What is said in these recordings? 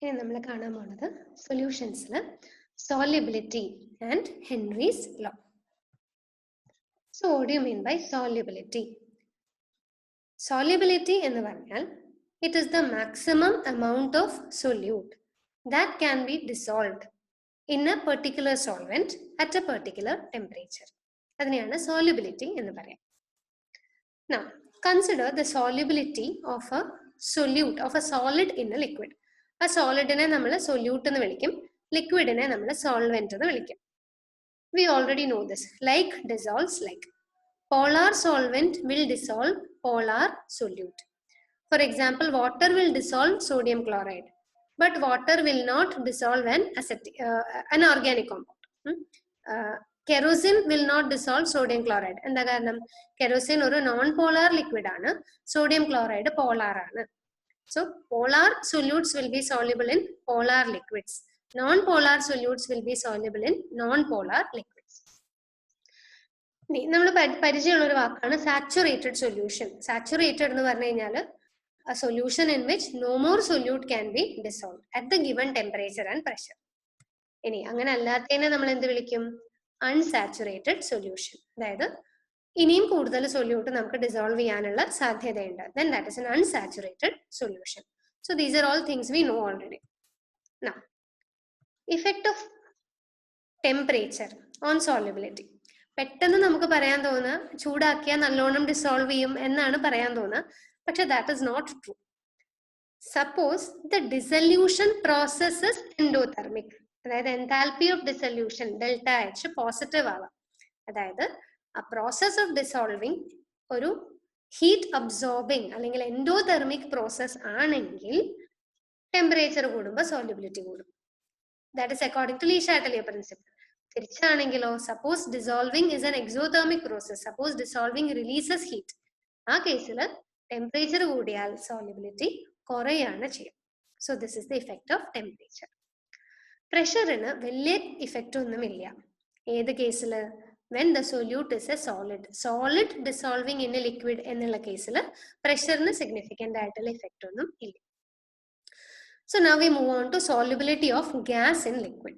ഇനി നമ്മൾ കാണാൻ പോകുന്നത് സൊല്യൂഷൻസിൽ solubility and Henry's law. So what do you mean by solubility? Solubility എന്ന് പറഞ്ഞാൽ it is the maximum amount of solute that can be dissolved in a particular solvent at a particular temperature. അതിനെയാണ് solubility എന്ന് പറയാം. Now consider the solubility of a solute of a solid in a liquid. ആ സോളിഡിനെ നമ്മൾ solute എന്ന് വിളിക്കും, ലിക്വിഡിനെ നമ്മൾ solvent എന്ന് വിളിക്കും. We already know this. Like dissolves like. Polar solvent will dissolve polar solute. For example, water will dissolve sodium chloride, but water will not dissolve an organic compound. Kerosene will not dissolve sodium chloride. എന്താ കാരണം? Kerosene ഒരു non polar liquid ആണ്, sodium chloride polar ആണ്. So polar solutes will be soluble in polar liquids. Non-polar solutes will be soluble in non-polar liquids. നമ്മൾ പരിചയമുള്ള ഒരു വാക്കാണ് saturated solution. Saturated എന്ന് പറഞ്ഞു കഴിഞ്ഞാൽ a solution in which no more solute can be dissolved at the given temperature and pressure. ഇനി അങ്ങനെ അല്ലാത്തതിനെ നമ്മൾ എന്ത് വിളിക്കും? Unsaturated solution. അതായത് ഇനിയും കൂടുതൽ സൊല്യൂട്ട് നമുക്ക് ഡിസോൾവ് ചെയ്യാനുള്ള സാധ്യതയുണ്ട്. Then that is an unsaturated solution. So these are all things we know already. Now, effect of temperature on solubility. പെട്ടെന്ന് നമുക്ക് പറയാൻ തോന്നുക ചൂടാക്കിയാൽ നല്ലോണം ഡിസോൾവ് ചെയ്യും എന്നാണ് പറയാൻ തോന്നുക. പക്ഷെ that is not true. Suppose the dissolution process is endothermic. അതായത് enthalpy of dissolution delta H positive ആവാം. അതായത് a process of dissolving ഒരു ഹീറ്റ് അബ്സോർബിങ് അല്ലെങ്കിൽ എൻഡോതെർമിക് പ്രോസസ് ആണെങ്കിൽ ടെമ്പറേച്ചർ കൂടുമ്പോൾ സോല്യൂബിലിറ്റി കൂടും. That is according to Le Chatelier principle. തിരിച്ചാണെങ്കിലോ, suppose dissolving is an exothermic process, suppose dissolving releases heat, ആ കേസിൽ ടെമ്പറേച്ചർ കൂടിയാൽ സോല്യൂബിലിറ്റി കുറയാണ് ചെയ്യും. So this is the effect of temperature. പ്രഷറിന് വലിയ ഇഫക്റ്റ് ഒന്നുമില്ല. ഏത് കേസിൽ? when the solute is a solid dissolving in a liquid എന്നുള്ള കേസിൽ പ്രഷറിന് സിഗ്നിഫിക്കൻ്റ് ആയിട്ടുള്ള ഇഫക്റ്റ് ഒന്നും ഇല്ല. So now we move on to solubility of gas in liquid.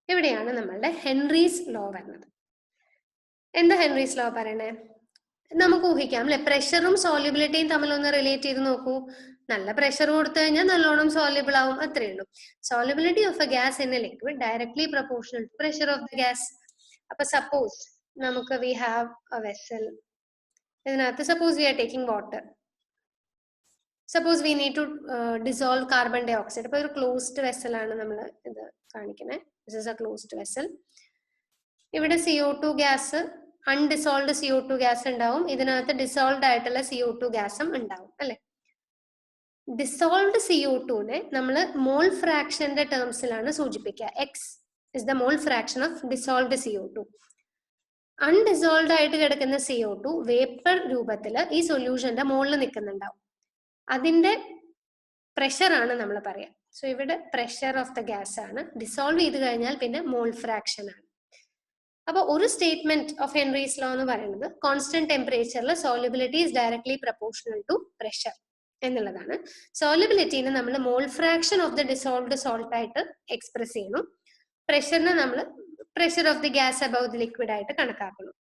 എവിടെയാണ് നമ്മളുടെ ഹെൻറീസ് ലോ വരുന്നത്? എന്താ ഹെൻറീസ് ലോ പറയണേ? നമുക്ക് ഊഹിക്കാം അല്ലെ, പ്രഷറും സോല്യൂബിലിറ്റിയും തമ്മിലൊന്ന് റിലേറ്റ് ചെയ്ത് നോക്കൂ. നല്ല പ്രഷർ കൊടുത്തു കഴിഞ്ഞാൽ നല്ലോണം സോല്യൂബിൾ ആവും, അത്രേ ഉള്ളൂ. Solubility of a gas in a liquid directly proportional to pressure of the gas. അപ്പൊ സപ്പോസ് നമുക്ക് വി ഹാവ് എ വെസൽ, ഇതിനകത്ത് suppose we are taking water, suppose we need to dissolve carbon dioxide. അപ്പൊ ഒരു closed vessel ആണ് നമ്മൾ ഇത് കാണിക്കുന്നത്. This is a closed vessel. ഇവിടെ CO2 gas, undissolved CO2 gas ഉണ്ടാവും, ഇതിനകത്ത് ഡിസോൾവ്ഡ് ആയിട്ടുള്ള CO2 ഗ്യാസും ഉണ്ടാവും അല്ലെ. ഡിസോൾവ്ഡ് CO2നെ നമ്മൾ മോൾ ഫ്രാക്ഷന്റെ ടേംസിലാണ് സൂചിപ്പിക്കുക. X is the mole fraction of dissolved CO2. Undissolved ആയിട്ട് കിടക്കുന്ന CO2 വേപ്പർ രൂപത്തിൽ ഈ സൊല്യൂഷന്റെ മുകളിൽ നിൽക്കുന്നുണ്ടാവും. അതിന്റെ പ്രഷർ ആണ് നമ്മൾ പറയാം. സോ ഇവിടെ പ്രഷർ ഓഫ് ദ ഗ്യാസ് ആണ്. ഡിസോൾവ് ചെയ്ത് കഴിഞ്ഞാൽ പിന്നെ മോൾ ഫ്രാക്ഷൻ ആണ്. അപ്പൊ ഒരു സ്റ്റേറ്റ്മെന്റ് ഓഫ് ഹെൻറീസ് ലോ എന്ന് പറയുന്നത് കോൺസ്റ്റന്റ് ടെമ്പറേച്ചറിൽ solubility is directly proportional to pressure എന്നുള്ളതാണ്. സോല്യൂബിലിറ്റിനെ നമ്മൾ mole fraction of the dissolved salt ആയിട്ട് എക്സ്പ്രസ് ചെയ്യുന്നു. പ്രഷറിനെ നമ്മൾ pressure of the gas above the liquid ആയിട്ട് കണക്കാക്കുന്നു.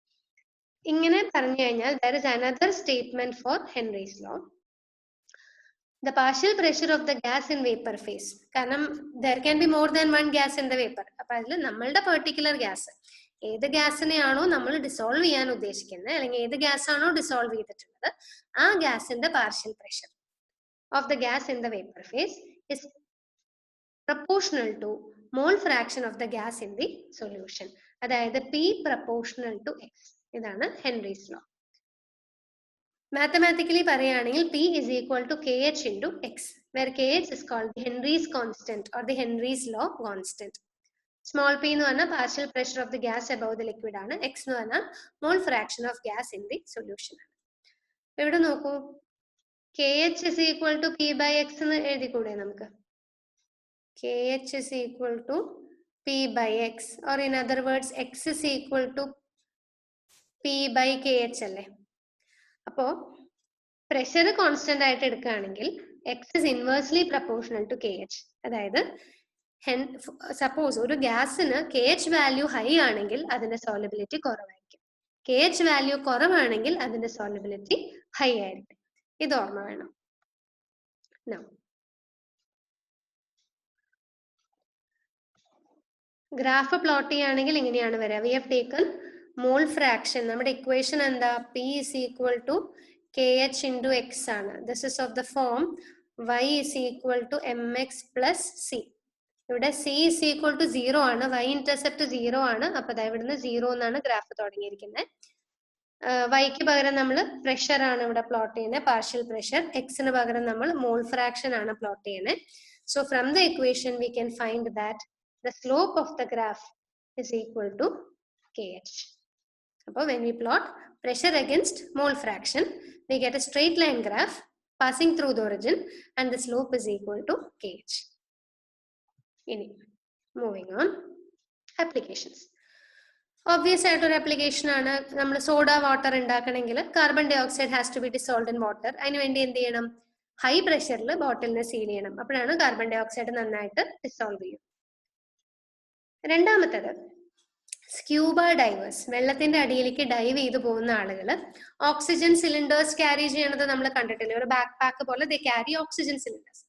ഇങ്ങനെ പറഞ്ഞു കഴിഞ്ഞാൽ there is another statement for Henry's law. The partial pressure of the gas in vapor phase. കാരണം there can be more than one gas in the vapor. അപ്പൊ അതിൽ നമ്മളുടെ particular gas, ഏത് ഗ്യാസിനെയാണോ നമ്മൾ ഡിസോൾവ് ചെയ്യാൻ ഉദ്ദേശിക്കുന്നത് അല്ലെങ്കിൽ ഏത് ഗ്യാസ് ആണോ ഡിസോൾവ് ചെയ്തിട്ടുള്ളത്, ആ ഗ്യാസിന്റെ partial pressure of the gas in the vapour face is proportional to mole fraction of the gas in the solution. അതായത് P proportional to X. ഇതാണ് ഹെൻറീസ് ലോ. മാത്തമാറ്റിക്കലി പറയുകയാണെങ്കിൽ P is equal to KH into X, where KH is called the Henry's constant or the Henry's law constant. Small p എന്ന് പറഞ്ഞാൽ partial pressure of the gas above the liquid ആണ്. X എന്ന് പറഞ്ഞാൽ മോൾ fraction of gas in the solution ആണ്. ഇവിടെ നോക്കൂ, KH is equal to P by X എന്ന് എഴുതിക്കൂടെ നമുക്ക്? KH is equal to P by X, or in other words X is equal to P by KH അല്ലേ. അപ്പോ pressure constant ആയിട്ട് എടുക്കുകയാണെങ്കിൽ X is inversely proportional to KH. അതായത് suppose ഒരു ഗ്യാസിന് KH value high ആണെങ്കിൽ അതിന്റെ സോളിബിലിറ്റി കുറവായിരിക്കും, KH വാല്യൂ കുറവാണെങ്കിൽ അതിന്റെ സോളിബിലിറ്റി ഹൈ ആയിരിക്കും. ഇത് ഓർമ്മ വേണം. ഗ്രാഫ് പ്ലോട്ട് ചെയ്യുകയാണെങ്കിൽ ഇങ്ങനെയാണ് വരിക. We have taken mole fraction. നമ്മുടെ ഇക്വേഷൻ എന്താ? P is equal to KH into X ആണ്. This is of the form Y is equal to MX plus C. ഇവിടെ C is equal to 0 ആണ്, Y intercept 0 ആണ്. അപ്പൊ ഇവിടുന്ന് 0 എന്നാണ് graph തുടങ്ങിയിരിക്കുന്നത്. വൈക്ക് പകരം നമ്മൾ പ്രഷർ ആണ് ഇവിടെ പ്ലോട്ട് ചെയ്യുന്നത്, പാർഷ്യൽ പ്രഷർ. എക്സിന് പകരം നമ്മൾ മോൾ ഫ്രാക്ഷൻ ആണ് പ്ലോട്ട് ചെയ്യുന്നത്. So from the equation we can find that the slope of the graph is equal to KH. So when we plot pressure against mole fraction, we get a straight line graph passing through the origin and the slope is equal to KH. Moving on, applications. Obvious application ആണ്. നമ്മൾ soda water ഉണ്ടാക്കണമെങ്കിൽ carbon dioxide has to be dissolved in water. അതിന് വേണ്ടി എന്ത് ചെയ്യണം? High പ്രഷറിൽ ബോട്ടിലിനെ seal ചെയ്യണം. അപ്പോഴാണ് carbon dye oxide നന്നായിട്ട് ഡിസോൾവ് ചെയ്യും. രണ്ടാമത്തേത് സ്ക്യൂബ ഡൈവേഴ്സ്. വെള്ളത്തിന്റെ അടിയിലേക്ക് ഡൈവ് ചെയ്ത് പോകുന്ന ആളുകൾ ഓക്സിജൻ സിലിണ്ടേഴ്സ് ക്യാരി ചെയ്യണത് നമ്മൾ കണ്ടിട്ടില്ലേ? ഒരു ബാക്ക് പാക്ക് പോലെ ദേ ക്യാരി ഓക്സിജൻ സിലിണ്ടേഴ്സ്.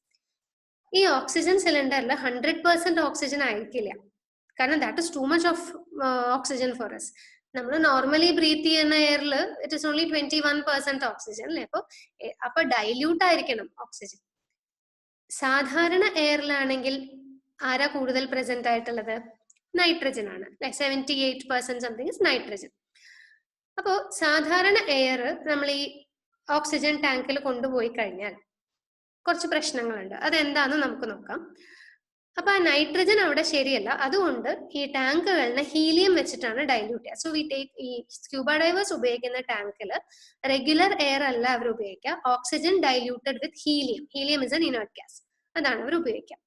ഈ ഓക്സിജൻ സിലിണ്ടറിൽ 100% ഓക്സിജൻ ആയിരിക്കില്ല, കാരണം that is too much of oxygen for us. നമ്മൾ നോർമലി ബ്രീത്ത് ചെയ്യുന്ന എയറിൽ ഇറ്റ് ഇസ് ഓൺലി 21% ഓക്സിജൻ അല്ലേ? അപ്പൊ ഡൈല്യൂട്ട് ആയിരിക്കണം ഓക്സിജൻ. സാധാരണ എയറിലാണെങ്കിൽ ആരാ കൂടുതൽ പ്രസന്റ് ആയിട്ടുള്ളത്? നൈട്രജൻ ആണ്. 78% സംതിങ് ഇസ് നൈട്രജൻ. അപ്പോൾ സാധാരണ എയർ നമ്മൾ ഈ ഓക്സിജൻ ടാങ്കിൽ കൊണ്ടുപോയി കഴിഞ്ഞാൽ കുറച്ച് പ്രശ്നങ്ങളുണ്ട്. അതെന്താന്ന് നമുക്ക് നോക്കാം. അപ്പൊ ആ നൈട്രജൻ അവിടെ ശരിയല്ല, അതുകൊണ്ട് ഈ ടാങ്കുകളിനെ ഹീലിയം വെച്ചിട്ടാണ് ഡൈല്യൂട്ട് ചെയ്യുക. സോ വി ടേക്ക് ഈ സ്ക്യൂബ ഡൈവേഴ്സ് ഉപയോഗിക്കുന്ന ടാങ്കിൽ റെഗുലർ എയർ അല്ല അവർ ഉപയോഗിക്കുക, oxygen diluted with helium. Helium is an inert gas, അതാണ് അവർ ഉപയോഗിക്കുക.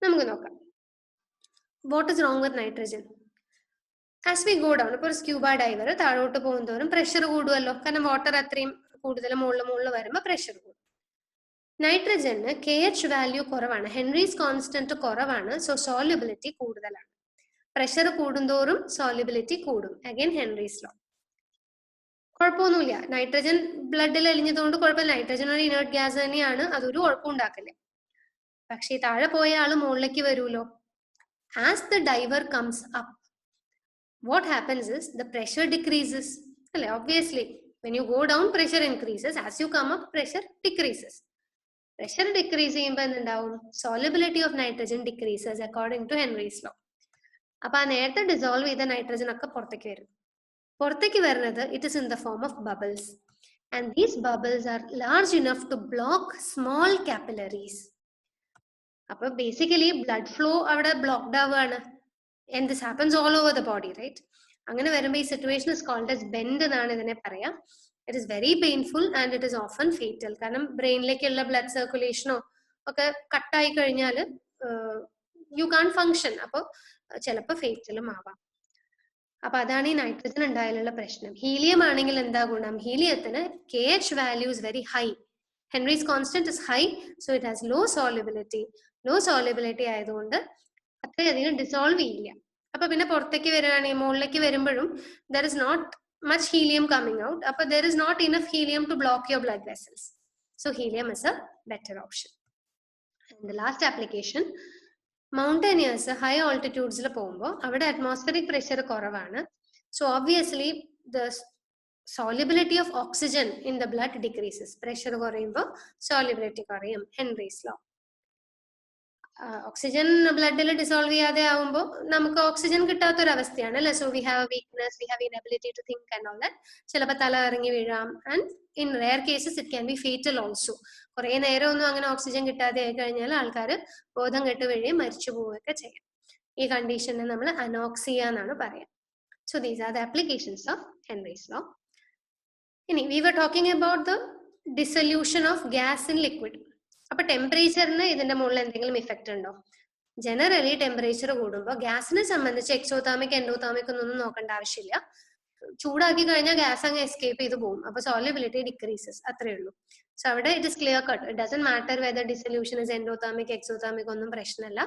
നമുക്ക് നോക്കാം. What is wrong with nitrogen? As we go down, ഇപ്പോൾ ഒരു സ്ക്യൂബ ഡൈവർ താഴോട്ട് പോകുന്നതോറും പ്രഷർ കൂടുമല്ലോ, കാരണം വാട്ടർ അത്രയും കൂടുതൽ മുകളിൽ വരുമ്പോൾ പ്രഷർ കൂടും. നൈട്രജന് KH വാല്യൂ കുറവാണ്, ഹെൻറീസ് കോൺസ്റ്റന്റ് കുറവാണ്, സോ സോല്യുബിലിറ്റി കൂടുതലാണ്. പ്രഷർ കൂടുന്തോറും സോല്യുബിലിറ്റി കൂടും, അഗൈൻ ഹെൻറീസ് ലോ. കുഴപ്പമൊന്നുമില്ല, നൈട്രജൻ ബ്ലഡിൽ അലിഞ്ഞതുകൊണ്ട് കുഴപ്പമില്ല. നൈട്രജൻ ഒരു ഇനേർട്ട് ഗ്യാസ് തന്നെയാണ്, അതൊരു കുഴപ്പം ഉണ്ടാക്കില്ല. പക്ഷെ താഴെ പോയ ആള് മുകളിലേക്ക് വരുമല്ലോ. As the diver comes up, what happens is the pressure decreases. Obviously, when you go down, pressure increases. As you come up, pressure decreases. Pressure decrease ചെയ്യുമ്പോൾ എന്തുണ്ടാവും? Solubility of nitrogen decreases according to Henry's law. അപ്പൊ ആ നേരത്തെ dissolve ചെയ്ത nitrogen ഒക്കെ പുറത്തേക്ക് വരും. പുറത്തേക്ക് വരുന്നത് it is in the form of bubbles, and these bubbles are large enough to block small capillaries. അപ്പൊ ബേസിക്കലി ബ്ലഡ് ഫ്ലോ അവിടെ ബ്ലോക്ക്ഡ് ആവുകയാണ്. And this happens all over the body, right? അങ്ങനെ വരുമ്പോൾ ഈ situation is called as bend എന്നാണ് ഇതിനെ പറയാം. It is very painful and it is often fatal. കാരണം ബ്രെയിനിലേക്കുള്ള ബ്ലഡ് സർക്കുലേഷനോ ഒക്കെ കട്ടായി കഴിഞ്ഞാൽ യു കാൺ ഫങ്ഷൻ. അപ്പോൾ ചിലപ്പോൾ ഫേറ്റലും ആവാം. അപ്പൊ അതാണ് ഈ നൈട്രജൻ ഉണ്ടായാലുള്ള പ്രശ്നം. ഹീലിയം ആണെങ്കിൽ എന്താ ഗുണം? ഹീലിയത്തിന് KH value is very high, Henry's constant is high, so it has low solubility. Low solubility ആയതുകൊണ്ട് അത്രയധികം ഡിസോൾവ് ചെയ്യില്ല. അപ്പൊ പിന്നെ പുറത്തേക്ക് വരികയാണെങ്കിൽ മുകളിലേക്ക് വരുമ്പോഴും there is not much helium coming out. അപ്പൊ there is not enough helium to block your blood vessels. So helium is a better option. And the last application, mountaineers high ഓൾട്ടിറ്റ്യൂഡ്സിൽ പോകുമ്പോൾ അവിടെ അറ്റ്മോസ്ഫിയറിക് പ്രഷർ കുറവാണ്. So obviously the solubility of oxygen in the blood decreases. Pressure കുറയുമ്പോൾ solubility കുറയും, Henry's law. Oxygen ബ്ലഡിൽ dissolve ചെയ്യാതെ ആവുമ്പോൾ നമുക്ക് ഓക്സിജൻ കിട്ടാത്തൊരവസ്ഥയാണ് അല്ലെ? So we have weakness, we have inability to think and all that. ചിലപ്പോൾ തല ഇറങ്ങി വീഴാം, and in rare cases it can be fatal also. കുറെ നേരം ഒന്നും അങ്ങനെ ഓക്സിജൻ കിട്ടാതെ ആയി കഴിഞ്ഞാൽ ആൾക്കാർ ബോധം കെട്ട് വീഴുകയും മരിച്ചു പോവുകയൊക്കെ ചെയ്യാം. ഈ കണ്ടീഷനെ നമ്മൾ അനോക്സിയ എന്നാണ് പറയാം. So these are the applications of Henry's law. ഇനി we were talking about the dissolution of gas in liquid. അപ്പൊ ടെമ്പറേച്ചറിന് ഇതിന്റെ മുകളിൽ എന്തെങ്കിലും ഇഫക്റ്റ് ഉണ്ടോ? ജനറലി ടെമ്പറേച്ചർ കൂടുമ്പോൾ ഗ്യാസിനെ സംബന്ധിച്ച് എക്സോതാമിക് എൻഡോതാമിക് ഒന്നും നോക്കേണ്ട ആവശ്യമില്ല. ചൂടാക്കി കഴിഞ്ഞാൽ ഗ്യാസ് അങ്ങ് എസ്കേപ്പ് ചെയ്ത് പോകും. അപ്പൊ സോളിബിലിറ്റി ഡിക്രീസസ്, അത്രേ ഉള്ളൂ. So it is clear cut. It doesn't matter whether dissolution is endothermic, exothermic, ഒന്നും പ്രശ്നമല്ല.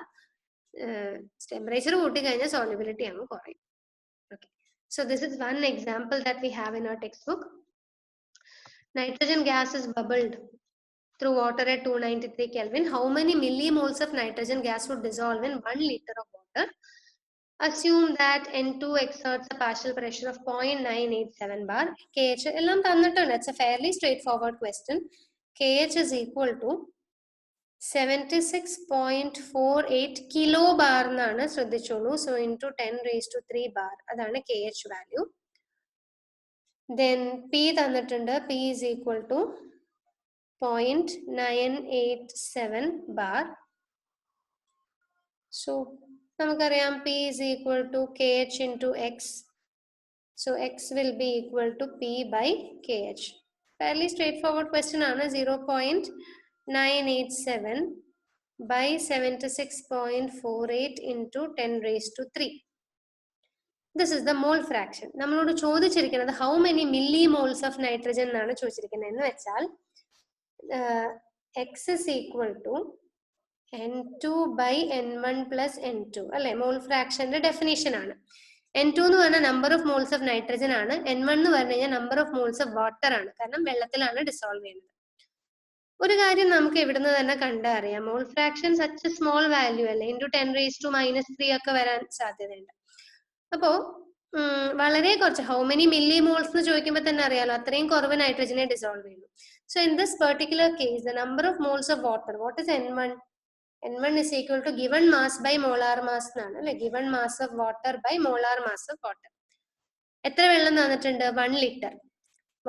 Temperature കൂട്ടി കഴിഞ്ഞാൽ solubility അങ്ങ് കുറയും. Okay. So this is one example that we have in our textbook. Nitrogen gas is bubbled through water at 293 Kelvin. How many millimoles of nitrogen gas would dissolve in 1 liter of water? Assume that N2 exerts a partial pressure of 0.987 bar. KH എല്ലാം തന്നിട്ടുണ്ട്. It's a fairly straightforward question. KH is equal to 76.48 kilobar എന്നാണ് ശ്രദ്ധിച്ചോളൂ. So into 10 raised to 3 bar. അതാണ് KH value. Then P തന്നിട്ടുണ്ട്. P is equal to 0.987 bar. So നമുക്കറിയാം P is equal to KH into X. So X will be equal to P by KH. Fairly straightforward question ആണ്. 0.987 by 76.48 into 10 raised to 3. This is the mole fraction. നമ്മളോട് ചോദിച്ചിരിക്കുന്നത് how many millimoles of nitrogen എന്നാണ് ചോദിച്ചിരിക്കുന്നത് എന്ന് വെച്ചാൽ X is equal to N2 by N1 plus N2. അല്ലെ, mole fraction definition ആണ്. N2 എന്ന് പറഞ്ഞാൽ number of moles of nitrogen ആണ്. N1 എന്ന് പറഞ്ഞു കഴിഞ്ഞാൽ number of moles of water ആണ്. കാരണം വെള്ളത്തിലാണ് ഡിസോൾവ് ചെയ്യുന്നത്. ഒരു കാര്യം നമുക്ക് ഇവിടുന്ന് തന്നെ കണ്ടറിയാം, mole fraction such A small value അല്ലേ, ഇൻറ്റു 10 raised to -3 ഒക്കെ വരാൻ സാധ്യതയുണ്ട്. അപ്പോ വളരെ കുറച്ച് ഹൗ മെനി മില്ലി മോൾസ് എന്ന് ചോദിക്കുമ്പോൾ തന്നെ അറിയാലോ, അത്രയും കുറവ് നൈട്രജനെ ഡിസോൾവ് ചെയ്യുന്നു. So in this particular case the number of moles of water, what is N1? N1 is equal to given mass by molar mass എന്നാണ് അല്ലെ, given mass of water by molar mass of water. എത്ര വെള്ളം തന്നിട്ടുണ്ട്? 1 litre.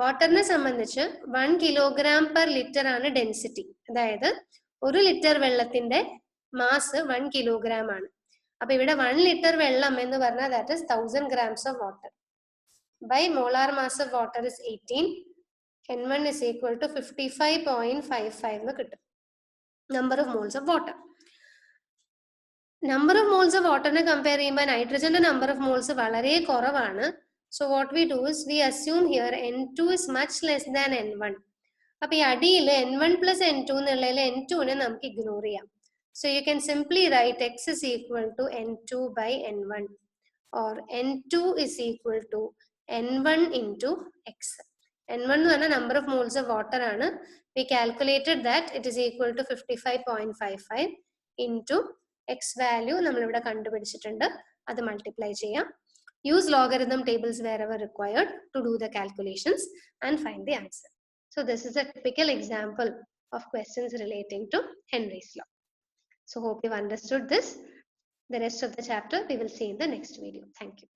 വാട്ടറിനെ സംബന്ധിച്ച് 1 kilogram per litre ആണ് density. അതായത് 1 litre വെള്ളത്തിന്റെ mass 1 kilogram ആണ്. അപ്പൊ ഇവിടെ 1 ലിറ്റർ വെള്ളം എന്ന് പറഞ്ഞാൽ that is 1000 grams of water. By molar mass of water is 18. N1 is equal to 55.55 എന്ന് കിട്ടും. Number of moles of water. Number of moles of water നെ കമ്പയർ ചെയ്യുമ്പോൾ നൈട്രജന്റെ number of moles വളരെ കുറവാണ്. So what we do is we assume here N2 is much less than N1. അപ്പൊ ഈ അടിയിൽ N1 plus N2 എന്നുള്ളതിൽ N2 നെ നമുക്ക് ഇഗ്നോർ ചെയ്യാം. So you can simply write X is equal to N2 by N1 or N2 is equal to N1 into X. N1 എന്ന് പറഞ്ഞാൽ number of moles of water ആണ്. We calculated that it is equal to 55.55 into X value നമ്മളിവിടെ കണ്ടുപിടിച്ചിട്ടുണ്ട്. അത് multiply ചെയ്യാം. Use logarithm tables wherever required to do the calculations and find the answer. So this is a typical example of questions relating to Henry's law. So hope you've understood this. The rest of the chapter we will see in the next video. Thank you.